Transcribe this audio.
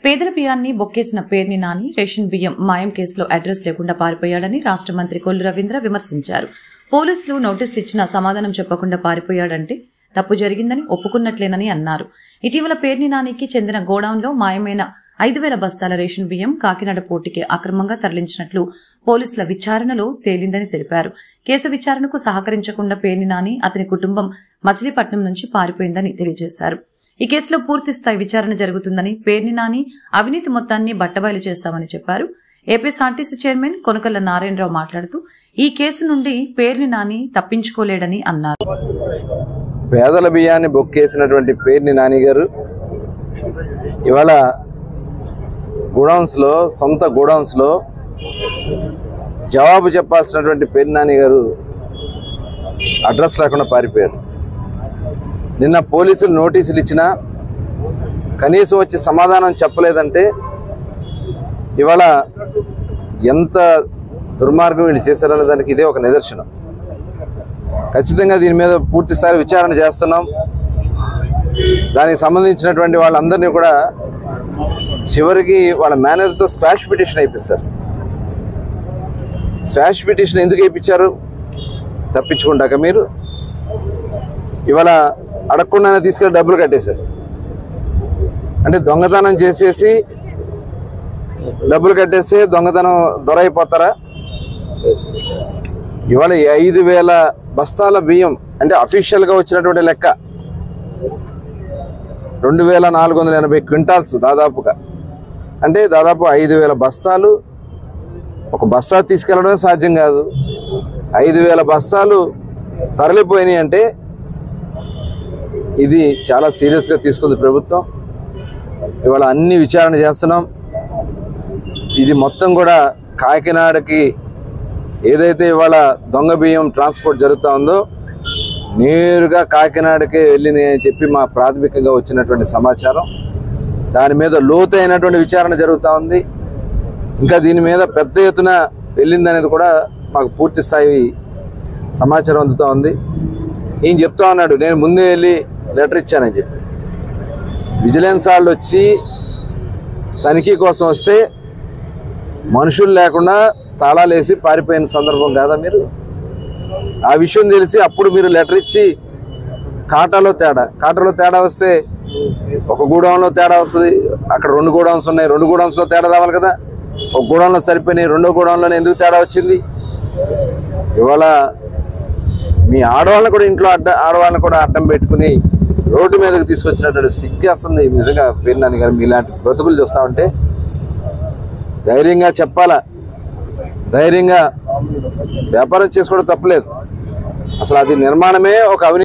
పేదల బియ్యాన్ని బొక్కేసిన పేర్ని నాని రేషన్ బియ్యం మాయం కేసులో అడ్రస్ లేకుండా పారిపోయాడని రాష్ట్ర మంత్రి కొల్లు రవీంద్ర విమర్శించారు. పోలీసులు నోటీసులు ఇచ్చినా సమాధానం చెప్పకుండా పారిపోయాడంటే తప్పు జరిగిందని ఒప్పుకున్నట్లేనని అన్నారు. ఇటీవల పేర్ని నానికి చెందిన గోడౌన్లో మాయమైన 5,000 బస్తాల రేషన్ బియ్యం కాకినాడ పోర్టుకి అక్రమంగా తరలించినట్లు పోలీసుల విచారణలో తేలిందని తెలిపారు. కేసు విచారణకు సహకరించకుండా పేర్ని నాని అతని కుటుంబం మచిలీపట్నం నుంచి పారిపోయిందని తెలియజేశారు. ఈ కేసులో పూర్తిస్థాయి విచారణ జరుగుతుందని, పేర్ని నాని అవినీతి మొత్తాన్ని బట్టబయలు చేస్తామని చెప్పారు. ఏపీఎస్ఆర్టీసీ చైర్మన్ కొనకళ్ళ నారాయణరావు మాట్లాడుతూ ఈ కేసు నుండి పేర్ని నాని తప్పించుకోలేడని అన్నారు. పేదల బియ్యాన్ని బొక్కేసినటువంటి పేర్ని నాని గారు ఇవాళ సొంత గోడౌన్స్ లో జవాబు చెప్పాల్సినటువంటి పేర్ని నాని గారు అడ్రస్ లేకుండా పారిపోయారు. నిన్న పోలీసులు నోటీసులు ఇచ్చినా కనీసం వచ్చి సమాధానం చెప్పలేదంటే ఇవాళ ఎంత దుర్మార్గం వీళ్ళు చేశారనే దానికి ఇదే ఒక నిదర్శనం. ఖచ్చితంగా దీని మీద పూర్తి స్థాయి విచారణ చేస్తున్నాం. దానికి సంబంధించినటువంటి వాళ్ళందరినీ కూడా చివరికి వాళ్ళ మేనేజర్తో స్క్వాష్ పిటిషన్ అయిపిస్తారు. స్క్వాష్ పిటిషన్ ఎందుకు అయిపించారు? తప్పించుకుంటాక మీరు ఇవాళ అడగకుండానే తీసుకెళ్ళి డబ్బులు కట్టేశారు. అంటే దొంగతనం చేసేసి డబ్బులు కట్టేస్తే దొంగతనం దొరైపోతారా? ఇవాళ 5,000 బస్తాల బియ్యం అంటే అఫీషియల్గా వచ్చినటువంటి లెక్క 2,480 క్వింటాల్స్ దాదాపుగా. అంటే దాదాపు 5,000 బస్తాలు ఒక బస్తా తీసుకెళ్ళడమే సాధ్యం కాదు. 5,000 బస్తాలు తరలిపోయినాయి అంటే ఇది చాలా సీరియస్గా తీసుకుంది ప్రభుత్వం. ఇవాళ అన్ని విచారణ చేస్తున్నాం. ఇది మొత్తం కూడా కాకినాడకి ఏదైతే ఇవాళ దొంగ బియ్యం ట్రాన్స్పోర్ట్ జరుగుతూ ఉందో నేరుగా కాకినాడకే వెళ్ళింది అని చెప్పి మా ప్రాథమికంగా వచ్చినటువంటి సమాచారం. దాని మీద లోతైనటువంటి విచారణ జరుగుతూ ఉంది. ఇంకా దీని మీద పెద్ద ఎత్తున వెళ్ళింది అనేది కూడా మాకు పూర్తి స్థాయి సమాచారం అందుతూ ఉంది. ఈయన చెప్తా ఉన్నాడు నేను ముందే వెళ్ళి లెటర్ ఇచ్చానని చెప్పి. విజిలెన్స్ వాళ్ళు వచ్చి తనిఖీ కోసం వస్తే మనుషులు లేకుండా తాళాలు వేసి పారిపోయిన సందర్భం కాదా మీరు? ఆ విషయం తెలిసి అప్పుడు మీరు లెటర్ ఇచ్చి కాటాలో తేడా వస్తే ఒక గూడౌన్లో తేడా వస్తుంది. అక్కడ 2 గోడౌన్స్ ఉన్నాయి, 2 గోడౌన్స్లో తేడా రావాలి కదా. ఒక గోడౌన్లో సరిపోయినాయి, 2వ గోడౌన్లోనే ఎందుకు తేడా వచ్చింది? ఇవాళ మీ ఆడవాళ్ళని కూడా ఇంట్లో ఆడవాళ్ళని కూడా అడ్డం పెట్టుకుని రోడ్డు మీదకి తీసుకొచ్చినటువంటి సిగ్గేస్తుంది నిజంగా. పేర్ని నాని గారు మీలాంటి బ్రతుకులు చూస్తామంటే ధైర్యంగా చెప్పాలా, ధైర్యంగా వ్యాపారం చేసుకోవడం తప్పలేదు. అసలు అది నిర్మాణమే ఒక అవినీతి.